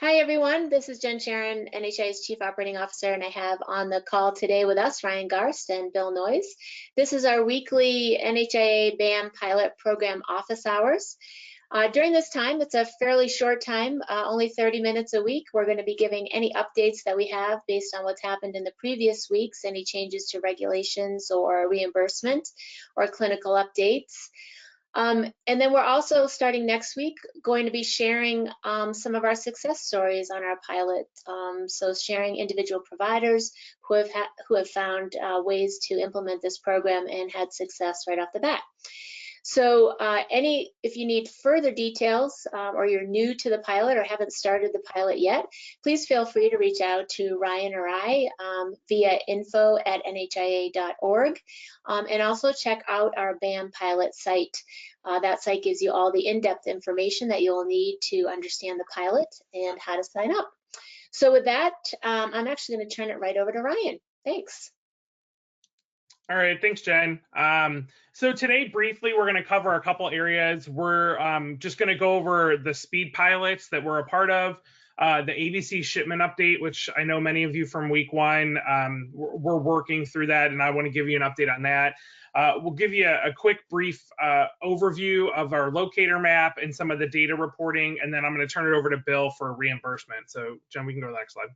Hi, everyone. This is Jen Sharon, NHIA's Chief Operating Officer, and I have on the call today with us Ryan Garst and Bill Noyes. This is our weekly NHIA BAM pilot program office hours. During this time, it's a fairly short time, only 30 minutes a week. We're going to be giving any updates that we have based on what's happened in the previous weeks, any changes to regulations or reimbursement or clinical updates. And then we're also starting next week going to be sharing some of our success stories on our pilot. So sharing individual providers who have found ways to implement this program and had success right off the bat. So if you need further details or you're new to the pilot or haven't started the pilot yet, please feel free to reach out to Ryan or I via info@nhia.org, and also check out our BAM pilot site. That site gives you all the in-depth information that you'll need to understand the pilot and how to sign up. So with that, I'm actually going to turn it right over to Ryan. Thanks. All right, thanks, Jen. So today, briefly, we're going to cover a couple areas. We're just going to go over the speed pilots that we're a part of, the ABC shipment update, which I know many of you from week one, we're working through that, and I want to give you an update on that. We'll give you a quick, brief overview of our locator map and some of the data reporting, and then I'm going to turn it over to Bill for reimbursement. So, Jen, we can go to the next slide.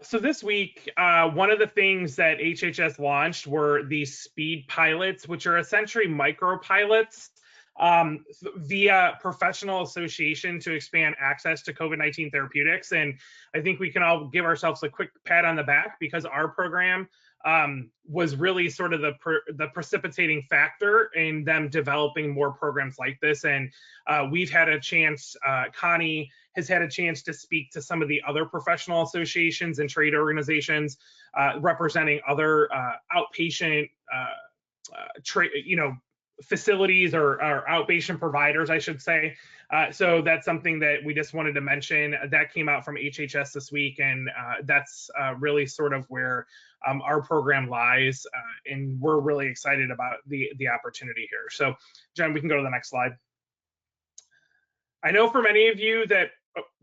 So this week, one of the things that HHS launched were these speed pilots, which are essentially micro pilots via professional association to expand access to COVID-19 therapeutics. And I think we can all give ourselves a quick pat on the back because our program was really sort of the precipitating factor in them developing more programs like this. And we've had a chance, Connie has had a chance to speak to some of the other professional associations and trade organizations representing other outpatient facilities or outpatient providers, I should say. So that's something that we just wanted to mention. That came out from HHS this week, and that's really sort of where our program lies, and we're really excited about the opportunity here. So, Jen, we can go to the next slide. I know for many of you that,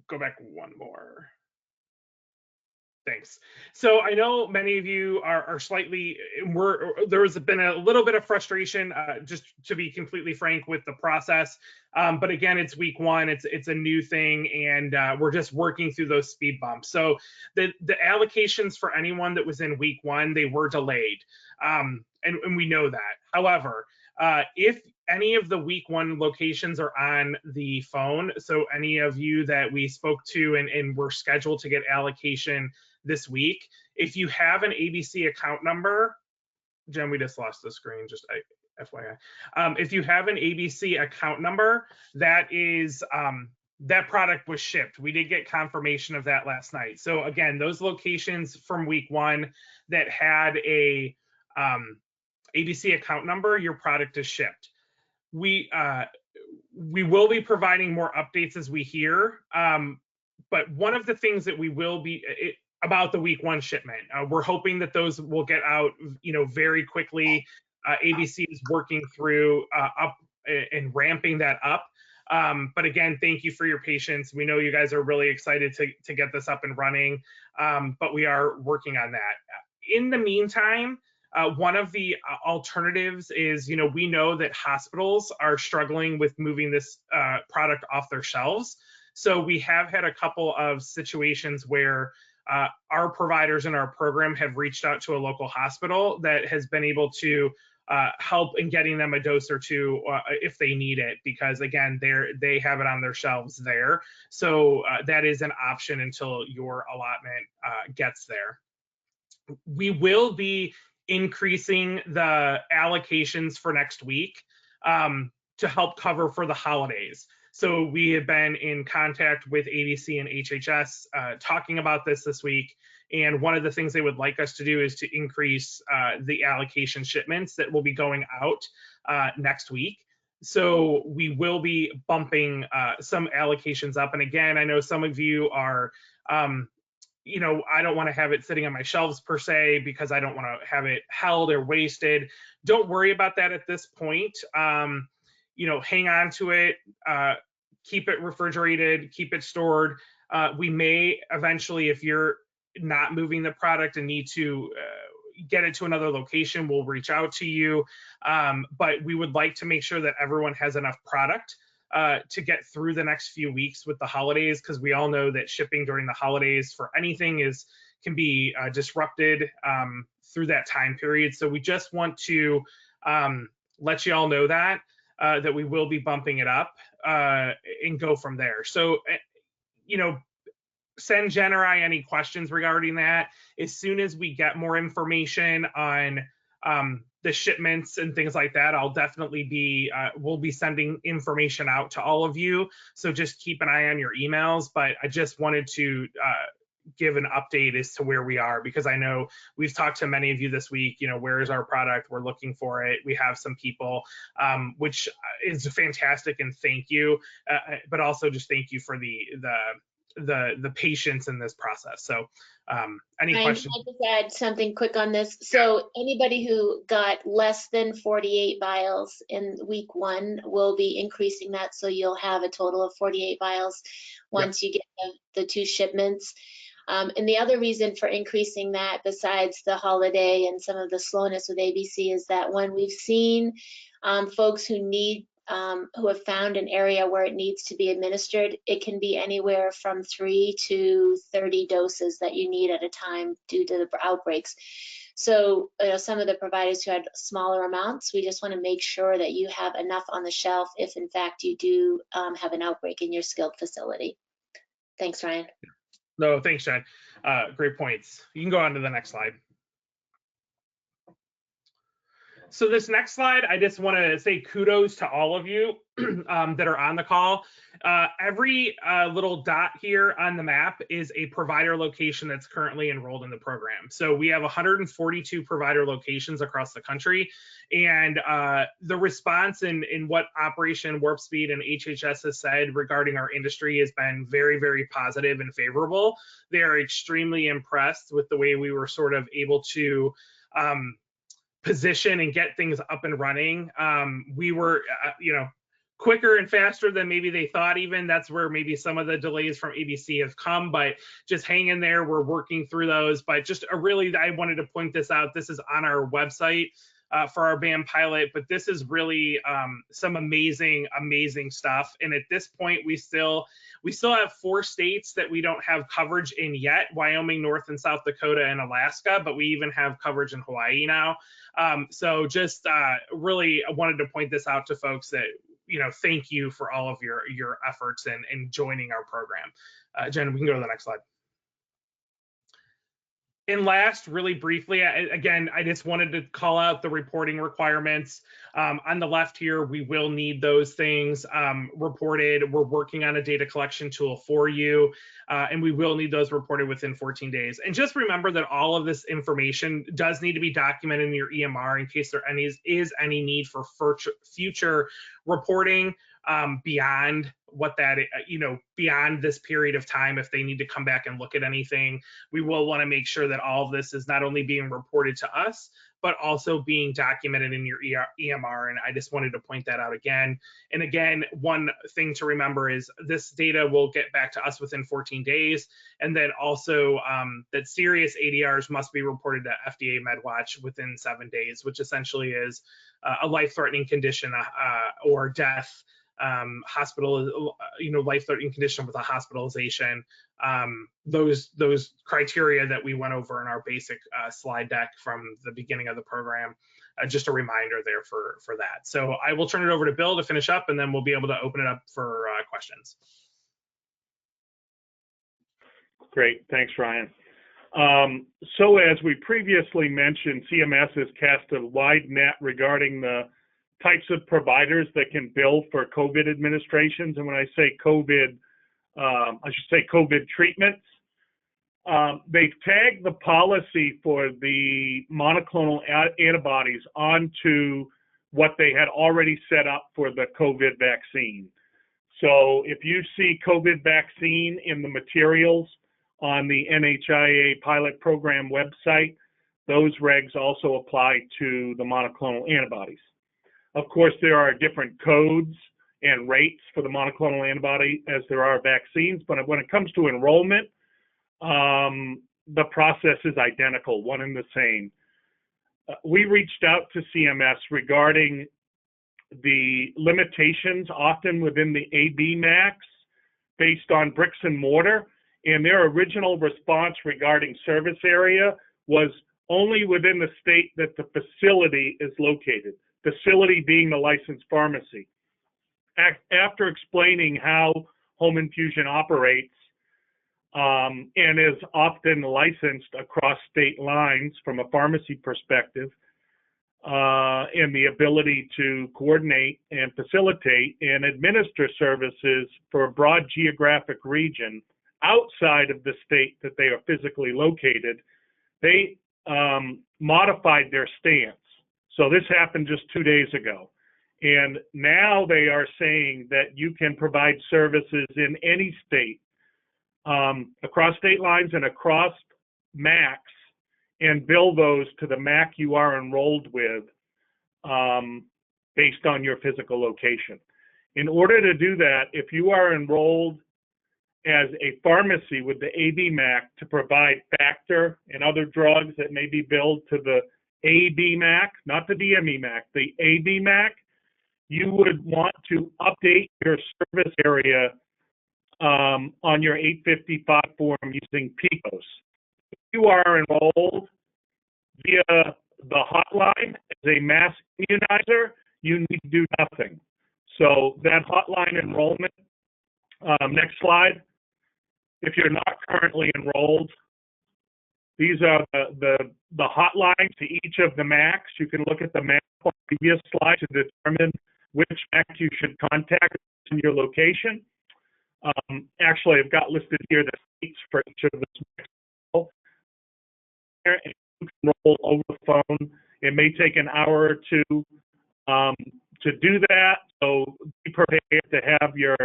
go back one more. Thanks. So I know many of you are slightly, there's been a little bit of frustration, just to be completely frank, with the process. But again, it's week one, it's a new thing, and we're just working through those speed bumps. So the allocations for anyone that was in week one, they were delayed, and we know that. However, if any of the week one locations are on the phone, so any of you that we spoke to and were scheduled to get allocation this week, if you have an ABC account number, Jen, we just lost the screen, just FYI. If you have an ABC account number, that is, that product was shipped. We did get confirmation of that last night. So again, those locations from week one that had a ABC account number, your product is shipped. We will be providing more updates as we hear, but one of the things that we will be about the week one shipment, we're hoping that those will get out, very quickly. ABC is working through up and ramping that up. But again, thank you for your patience. We know you guys are really excited to get this up and running, but we are working on that. In the meantime, one of the alternatives is, we know that hospitals are struggling with moving this product off their shelves. So we have had a couple of situations where our providers in our program have reached out to a local hospital that has been able to help in getting them a dose or two if they need it, because again, they have it on their shelves there. So that is an option until your allotment gets there. We will be increasing the allocations for next week to help cover for the holidays. So we have been in contact with ABC and HHS talking about this week. And one of the things they would like us to do is to increase the allocation shipments that will be going out next week. So we will be bumping some allocations up. And again, I know some of you are, I don't want to have it sitting on my shelves per se, because I don't want to have it held or wasted. Don't worry about that at this point. Hang on to it. keep it refrigerated, keep it stored. We may eventually, if you're not moving the product and need to get it to another location, we'll reach out to you. But we would like to make sure that everyone has enough product to get through the next few weeks with the holidays, because we all know that shipping during the holidays for anything can be disrupted through that time period. So we just want to let you all know that we will be bumping it up and go from there. So, send Jen or I any questions regarding that. As soon as we get more information on the shipments and things like that, I'll definitely we'll be sending information out to all of you. So just keep an eye on your emails. But I just wanted to give an update as to where we are, because I know we've talked to many of you this week. Where is our product? We're looking for it. We have some people, which is fantastic, and thank you. But also just thank you for the patience in this process. So any questions? I'll just add something quick on this. So anybody who got less than 48 vials in week 1 will be increasing that. So you'll have a total of 48 vials once you get the 2 shipments. And the other reason for increasing that, besides the holiday and some of the slowness with ABC, is that when we've seen folks who have found an area where it needs to be administered, it can be anywhere from 3 to 30 doses that you need at a time due to the outbreaks. So some of the providers who had smaller amounts, we just want to make sure that you have enough on the shelf if in fact you do have an outbreak in your skilled facility. Thanks, Ryan. No, thanks, Jen. Great points. You can go on to the next slide. So this next slide, I just want to say kudos to all of you that are on the call. Every little dot here on the map is a provider location that's currently enrolled in the program. So we have 142 provider locations across the country, and the response in what Operation Warp Speed and HHS has said regarding our industry has been very, very positive and favorable. They are extremely impressed with the way we were sort of able to position and get things up and running. We were, quicker and faster than maybe they thought even. That's where maybe some of the delays from ABC have come, but just hang in there. We're working through those. But just really, I wanted to point this out. This is on our website for our BAM pilot, but this is really some amazing stuff. And at this point, we still have 4 states that we don't have coverage in yet: Wyoming, North and South Dakota, and Alaska, but we even have coverage in Hawaii now. So just really wanted to point this out to folks that, thank you for all of your efforts in joining our program. Jen, we can go to the next slide. And last, really briefly, again, I just wanted to call out the reporting requirements. On the left here, we will need those things reported. We're working on a data collection tool for you, and we will need those reported within 14 days. And just remember that all of this information does need to be documented in your EMR in case there is any need for future reporting beyond what that, beyond this period of time. If they need to come back and look at anything, we will want to make sure that all of this is not only being reported to us, but also being documented in your EMR. And I just wanted to point that out again. And again, one thing to remember is this data will get back to us within 14 days. And then also that serious ADRs must be reported to FDA MedWatch within 7 days, which essentially is a life-threatening condition or death, life-threatening condition with a hospitalization. Those criteria that we went over in our basic slide deck from the beginning of the program, just a reminder there for that. So I will turn it over to Bill to finish up, and then we'll be able to open it up for questions. Great, thanks, Ryan. So as we previously mentioned, CMS has cast a wide net regarding the types of providers that can bill for COVID administrations. And when I say COVID, I should say COVID treatments. They've tagged the policy for the monoclonal antibodies onto what they had already set up for the COVID vaccine. So if you see COVID vaccine in the materials on the NHIA pilot program website, those regs also apply to the monoclonal antibodies. Of course, there are different codes and rates for the monoclonal antibody as there are vaccines. But when it comes to enrollment, the process is identical, one and the same. We reached out to CMS regarding the limitations often within the AB max based on bricks and mortar, and their original response regarding service area was only within the state that the facility is located, facility being the licensed pharmacy. After explaining how home infusion operates and is often licensed across state lines from a pharmacy perspective, and the ability to coordinate and facilitate and administer services for a broad geographic region outside of the state that they are physically located, they modified their stance. So this happened just 2 days ago. And now they are saying that you can provide services in any state, across state lines and across MACs, and bill those to the MAC you are enrolled with based on your physical location. In order to do that, if you are enrolled as a pharmacy with the AB MAC to provide factor and other drugs that may be billed to the AB MAC, not the DME MAC, the AB MAC, you would want to update your service area on your 855 form using PICOS. If you are enrolled via the hotline as a mass immunizer, you need to do nothing. So that hotline enrollment, next slide. If you're not currently enrolled, these are the hotlines to each of the MACs. You can look at the MAC on the previous slide to determine which MAC you should contact in your location. Actually, I've got listed here the states for each of those MACs. And you can enroll over the phone. It may take an hour or two to do that. So be prepared to have your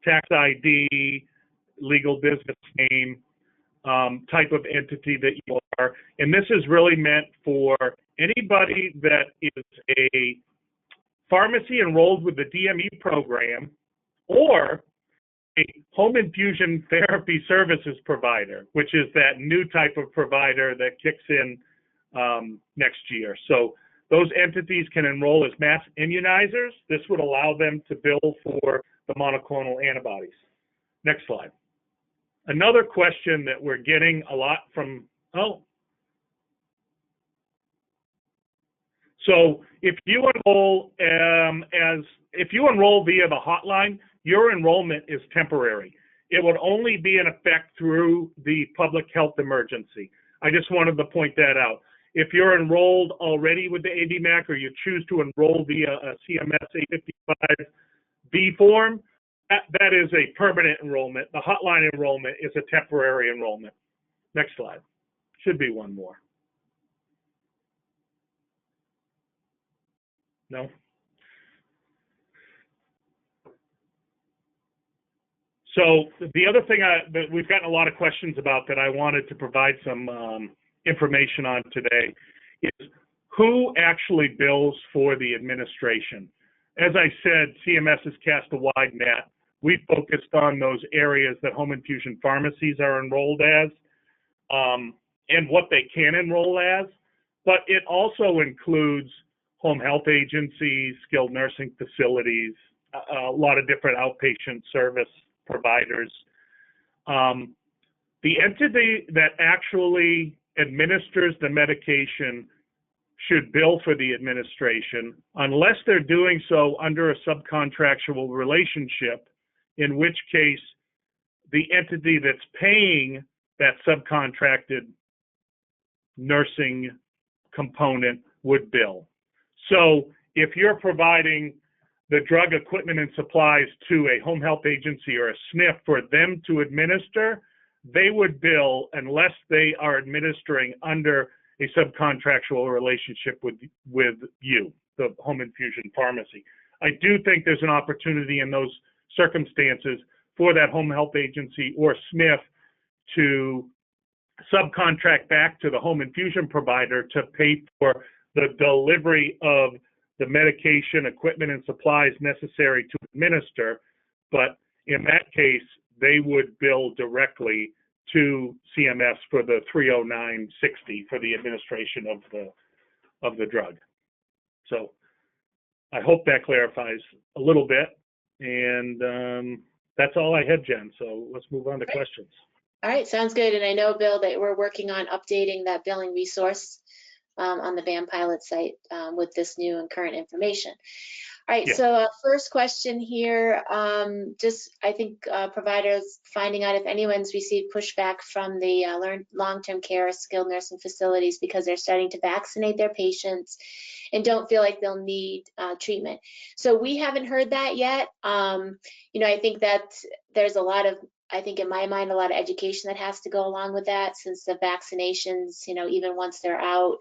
tax ID, legal business name, type of entity that you are. And this is really meant for anybody that is a pharmacy enrolled with the DME program or a home infusion therapy services provider, which is that new type of provider that kicks in next year. So those entities can enroll as mass immunizers. This would allow them to bill for the monoclonal antibodies. Next slide. Another question that we're getting a lot from, so if you enroll via the hotline, your enrollment is temporary. It would only be in effect through the public health emergency. I just wanted to point that out. If you're enrolled already with the ABMAC or you choose to enroll via a CMS 855B form, that is a permanent enrollment. The hotline enrollment is a temporary enrollment. Next slide. Should be one more. No? So the other thing that we've gotten a lot of questions about that I wanted to provide some information on today is who actually bills for the administration. As I said, CMS has cast a wide net. We focused on those areas that home infusion pharmacies are enrolled as and what they can enroll as, but it also includes home health agencies, skilled nursing facilities, a lot of different outpatient service providers. The entity that actually administers the medication should bill for the administration unless they're doing so under a subcontractual relationship, in which case the entity that's paying that subcontracted nursing component would bill. So if you're providing the drug equipment and supplies to a home health agency or a SNF for them to administer, they would bill unless they are administering under a subcontractual relationship with you, the home infusion pharmacy. I do think there's an opportunity in those circumstances for that home health agency or SNF to subcontract back to the home infusion provider to pay for the delivery of the medication, equipment, and supplies necessary to administer. But in that case, they would bill directly to CMS for the $309.60 for the administration of the drug. So I hope that clarifies a little bit. And that's all I had, Jen. So let's move on to questions. All right, sounds good. And I know, Bill, that we're working on updating that billing resource on the BAM pilot site with this new and current information. All right, Yeah. so first question here, just I think providers finding out if anyone's received pushback from the long-term care skilled nursing facilities because they're starting to vaccinate their patients and don't feel like they'll need treatment. So we haven't heard that yet. You know, I think that there's a lot of, I think in my mind, a lot of education that has to go along with that, since the vaccinations, you know, even once they're out,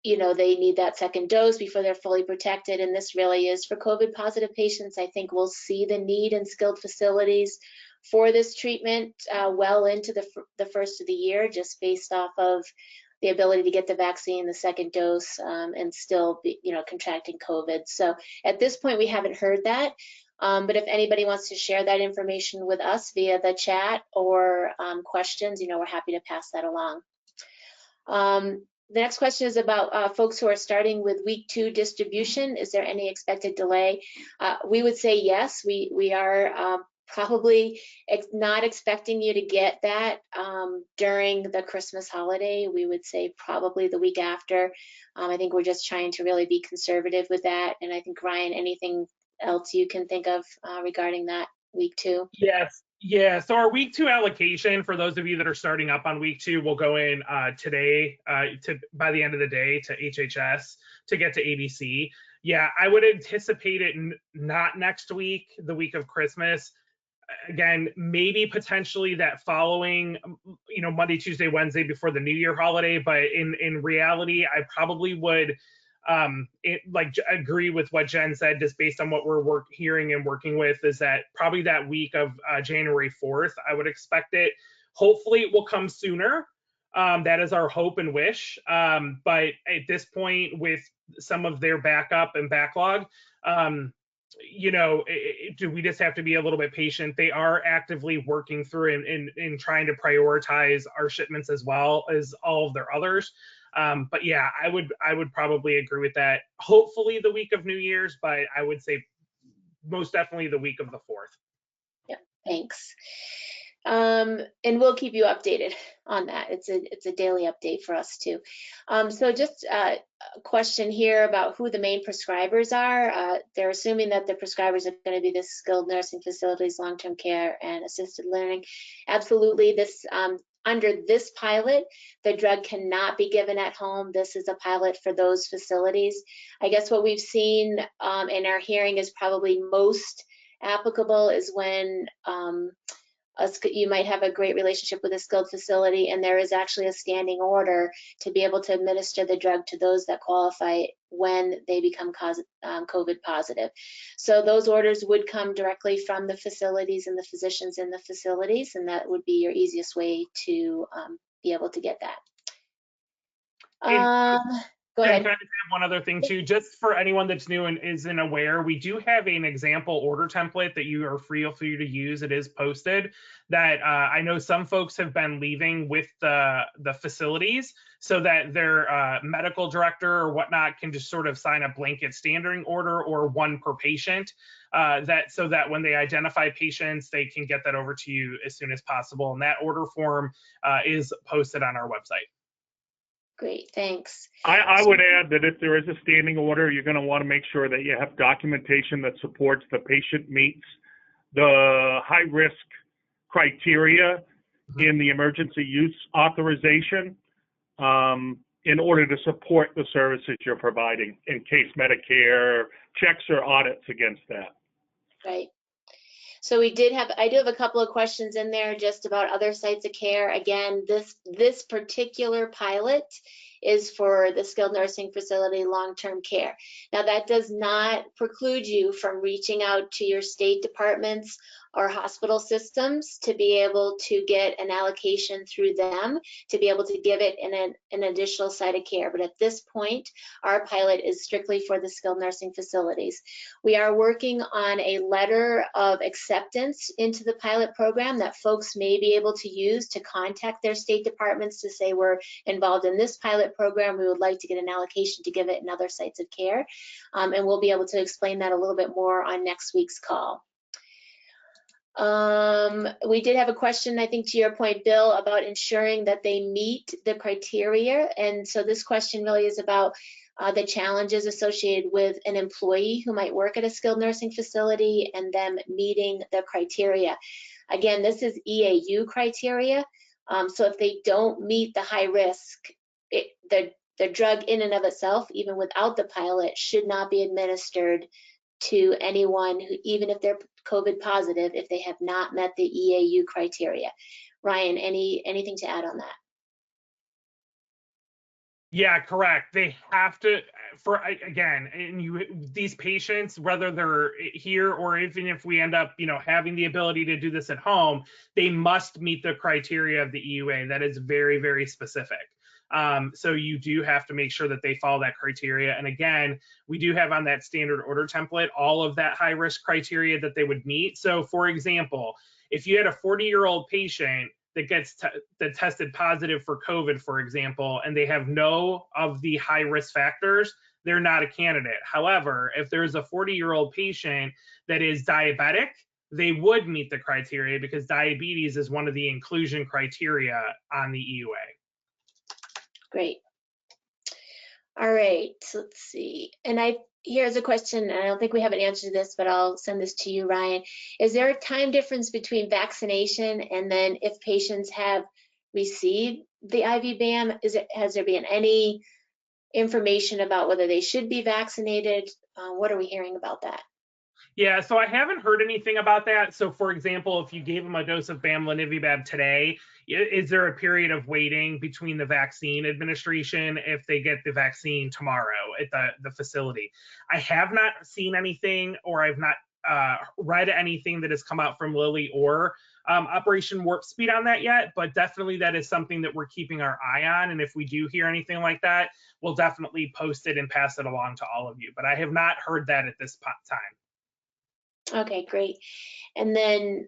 you know, they need that second dose before they're fully protected. And this really is for COVID positive patients. I think we'll see the need in skilled facilities for this treatment well into the first of the year, just based off of the ability to get the vaccine, the second dose, and still be, you know, contracting COVID. So at this point, we haven't heard that. But if anybody wants to share that information with us via the chat or questions, you know, we're happy to pass that along. The next question is about folks who are starting with week 2 distribution. Is there any expected delay? We would say yes. We are probably not expecting you to get that during the Christmas holiday. We would say probably the week after. I think we're just trying to really be conservative with that. And I think, Ryan, anything else you can think of regarding that week 2? Yes. Yeah, so our week 2 allocation, for those of you that are starting up on week 2, will go in today by the end of the day to HHS to get to ABC. Yeah, I would anticipate it not next week, the week of Christmas. Again, maybe potentially that following, you know, Monday, Tuesday, Wednesday before the New Year holiday. But in reality, I probably would agree with what Jen said, just based on what we're hearing and working with, is that probably that week of January 4th, I would expect it. Hopefully it will come sooner. That is our hope and wish. But at this point, with some of their backup and backlog, you know, do we just have to be a little bit patient? They are actively working through and trying to prioritize our shipments as well as all of their others. But yeah, I would probably agree with that. Hopefully the week of New Year's, but I would say most definitely the week of the 4th. Yeah, thanks. And we'll keep you updated on that. It's a daily update for us too. So just a question here about who the main prescribers are. They're assuming that the prescribers are going to be the skilled nursing facilities, long-term care, and assisted learning. Absolutely. This under this pilot, the drug cannot be given at home. This is a pilot for those facilities. I guess what we've seen in our hearing is probably most applicable is when you might have a great relationship with a skilled facility, and there is actually a standing order to be able to administer the drug to those that qualify when they become COVID positive. So those orders would come directly from the facilities and the physicians in the facilities, and that would be your easiest way to be able to get that. Go ahead. And I have one other thing too, just for anyone that's new and isn't aware, we do have an example order template that you are free for you to use. It is posted that I know some folks have been leaving with the facilities so that their medical director or whatnot can just sort of sign a blanket standing order or one per patient, so that when they identify patients, they can get that over to you as soon as possible. And that order form is posted on our website. Great, thanks. I would add that if there is a standing order, you're going to want to make sure that you have documentation that supports the patient meets the high-risk criteria in the emergency use authorization in order to support the services you're providing in case Medicare checks or audits against that. Right. So I do have a couple of questions in there just about other sites of care. Again, this particular pilot is for the skilled nursing facility long-term care. Now, that does not preclude you from reaching out to your state departments or hospital systems to be able to get an allocation through them, to be able to give it in an additional site of care. But at this point, our pilot is strictly for the skilled nursing facilities. We are working on a letter of acceptance into the pilot program that folks may be able to use to contact their state departments to say, we're involved in this pilot program, we would like to get an allocation to give it in other sites of care. And we'll be able to explain that a little bit more on next week's call. We did have a question, I think to your point, Bill, about ensuring that they meet the criteria. And so this question really is about the challenges associated with an employee who might work at a skilled nursing facility and them meeting the criteria. Again, this is EAU criteria. So if they don't meet the high risk, the drug in and of itself, even without the pilot, should not be administered to anyone who, even if they're COVID positive, if they have not met the EAU criteria. Ryan, anything to add on that? Yeah, correct. They have to, again, and these patients, whether they're here or even if we end up, having the ability to do this at home, they must meet the criteria of the EUA. That is very, very specific. So you do have to make sure that they follow that criteria. And again, we do have on that standard order template all of that high risk criteria that they would meet. So for example, if you had a 40-year-old patient that tested positive for COVID, for example, and they have no of the high risk factors, they're not a candidate. However, if there's a 40-year-old patient that is diabetic, they would meet the criteria because diabetes is one of the inclusion criteria on the EUA. Great. All right, so let's see. And here's a question, and I don't think we have an answer to this, but I'll send this to you, Ryan. Is there a time difference between vaccination and then if patients have received the IV BAM? Has there been any information about whether they should be vaccinated? What are we hearing about that? Yeah, so I haven't heard anything about that. So for example, if you gave them a dose of Bamlanivimab today, is there a period of waiting between the vaccine administration if they get the vaccine tomorrow at the facility? I have not seen anything, or I've not read anything that has come out from Lilly or Operation Warp Speed on that yet, but definitely that is something that we're keeping our eye on. And if we do hear anything like that, we'll definitely post it and pass it along to all of you. But I have not heard that at this time. Okay, great. And then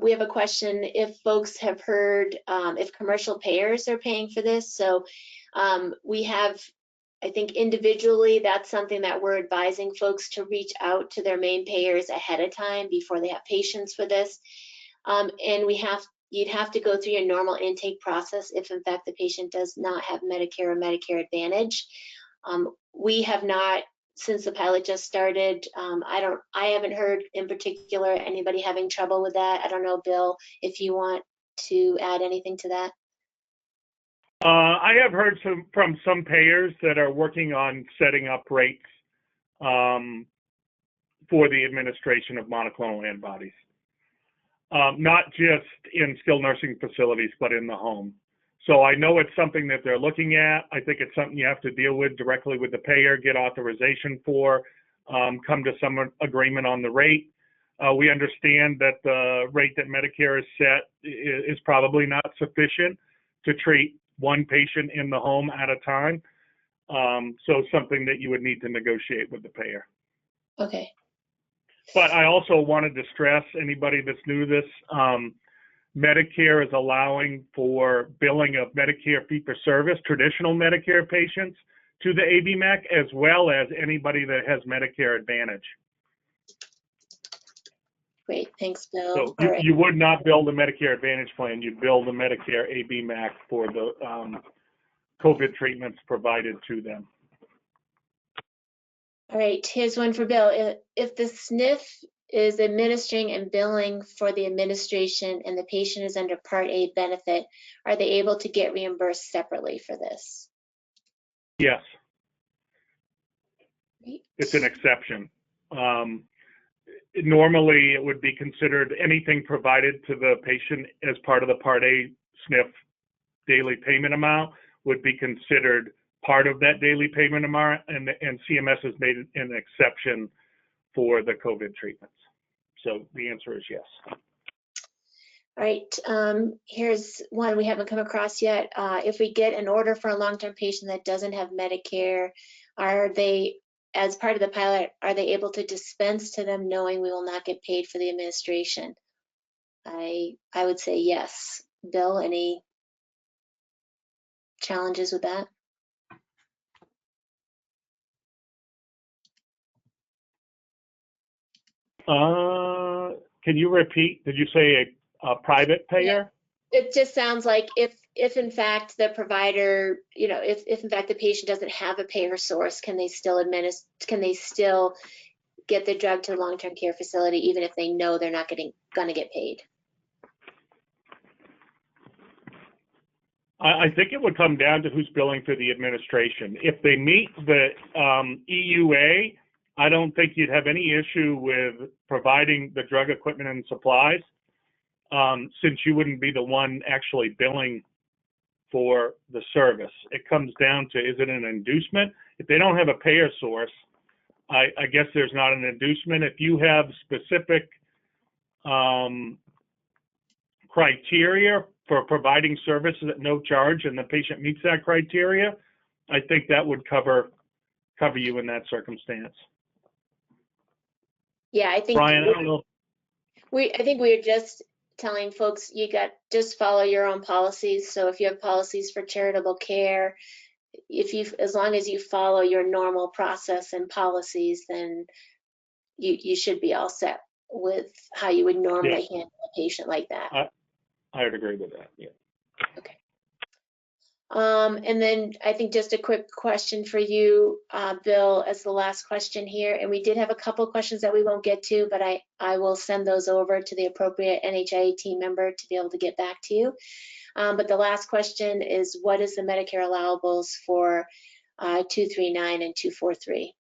we have a question if folks have heard if commercial payers are paying for this. So we have, I think individually, that's something that we're advising folks to reach out to their main payers ahead of time before they have patients for this. And you'd have to go through your normal intake process if in fact the patient does not have Medicare or Medicare Advantage. We have not, since the pilot just started, I haven't heard in particular anybody having trouble with that. I don't know, Bill, if you want to add anything to that. I have heard from some payers that are working on setting up rates for the administration of monoclonal antibodies, not just in skilled nursing facilities, but in the home. So I know it's something that they're looking at. I think it's something you have to deal with directly with the payer, get authorization for, come to some agreement on the rate. We understand that the rate that Medicare has set is probably not sufficient to treat one patient in the home at a time. So something that you would need to negotiate with the payer. Okay. But I also wanted to stress, anybody that's new to this, Medicare is allowing for billing of Medicare fee-for-service, traditional Medicare patients to the ABMAC, as well as anybody that has Medicare Advantage. Great, thanks, Bill. So you would not bill the Medicare Advantage plan, you'd bill the Medicare ABMAC for the COVID treatments provided to them. All right, here's one for Bill. If the SNF is administering and billing for the administration and the patient is under Part A benefit, are they able to get reimbursed separately for this? Yes. Great. It's an exception. Normally, it would be considered anything provided to the patient as part of the Part A SNF daily payment amount would be considered part of that daily payment amount, and CMS has made an exception for the COVID treatments. So the answer is yes. All right, here's one we haven't come across yet. If we get an order for a long-term patient that doesn't have Medicare, are they, as part of the pilot, are they able to dispense to them knowing we will not get paid for the administration? I would say yes. Bill, any challenges with that? Can you repeat? Did you say a private payer? It just sounds like if in fact the provider, you know, if in fact the patient doesn't have a payer source, can they still get the drug to a long-term care facility even if they know they're not gonna get paid? I think it would come down to who's billing for the administration. If they meet the EUA, I don't think you'd have any issue with providing the drug equipment and supplies, since you wouldn't be the one actually billing for the service. It comes down to, is it an inducement? If they don't have a payer source, I guess there's not an inducement. If you have specific criteria for providing services at no charge and the patient meets that criteria, I think that would cover you in that circumstance. Yeah, I think Brian, I don't know. I think we're just telling folks just follow your own policies. So if you have policies for charitable care, as long as you follow your normal process and policies, then you should be all set with how you would normally handle a patient like that. I would agree with that. Yeah. Okay. And then I think just a quick question for you, Bill, as the last question here. And we did have a couple of questions that we won't get to, but I will send those over to the appropriate NHIA team member to be able to get back to you. But the last question is, what is the Medicare allowables for 239 and 243?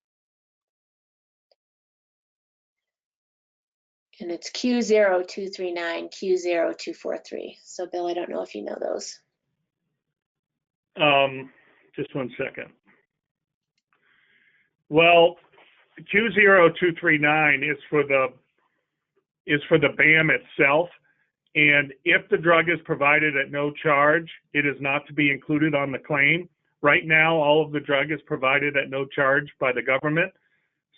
And it's Q0239, Q0243. So Bill, I don't know if you know those. Just one second. Well, Q0239 is for the BAM itself, and if the drug is provided at no charge, it is not to be included on the claim. Right now, all of the drug is provided at no charge by the government,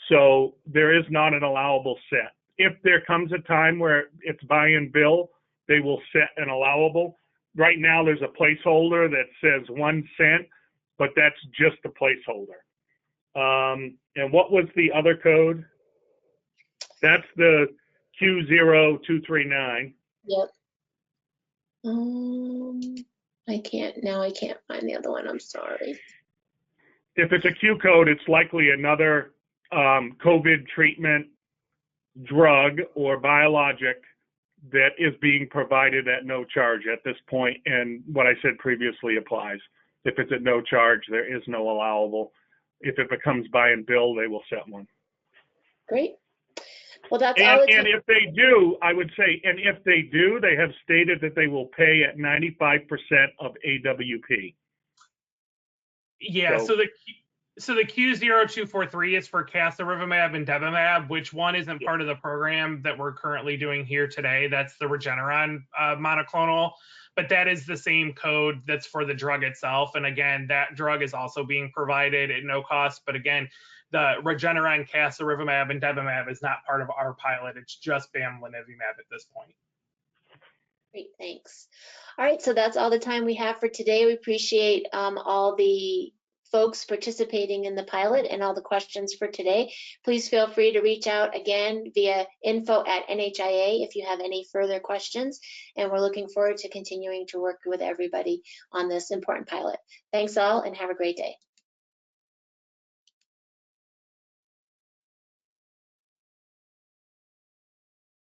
so there is not an allowable set. If there comes a time where it's buy and bill, they will set an allowable. Right now, there's a placeholder that says 1 cent, but that's just a placeholder. And what was the other code? That's the Q0239. Yep. I can't find the other one. I'm sorry. If it's a Q code, it's likely another COVID treatment drug or biologic that is being provided at no charge at this point, and what I said previously applies. If it's at no charge, there is no allowable. If it becomes buy and bill, they will set one. Great. Well, that's all. And if they do, I would say, and if they do, they have stated that they will pay at 95% of AWP. Yeah. So the Q0243 is for Casirivimab and Devimab, which one isn't part of the program that we're currently doing here today. That's the Regeneron monoclonal, but that is the same code that's for the drug itself. And again, that drug is also being provided at no cost. But again, the Regeneron, Casirivimab, and Devimab is not part of our pilot. It's just Bamlanivimab at this point. Great, thanks. All right, so that's all the time we have for today. We appreciate all the folks participating in the pilot and all the questions for today. Please feel free to reach out again via info@NHIA if you have any further questions. And we're looking forward to continuing to work with everybody on this important pilot. Thanks all and have a great day.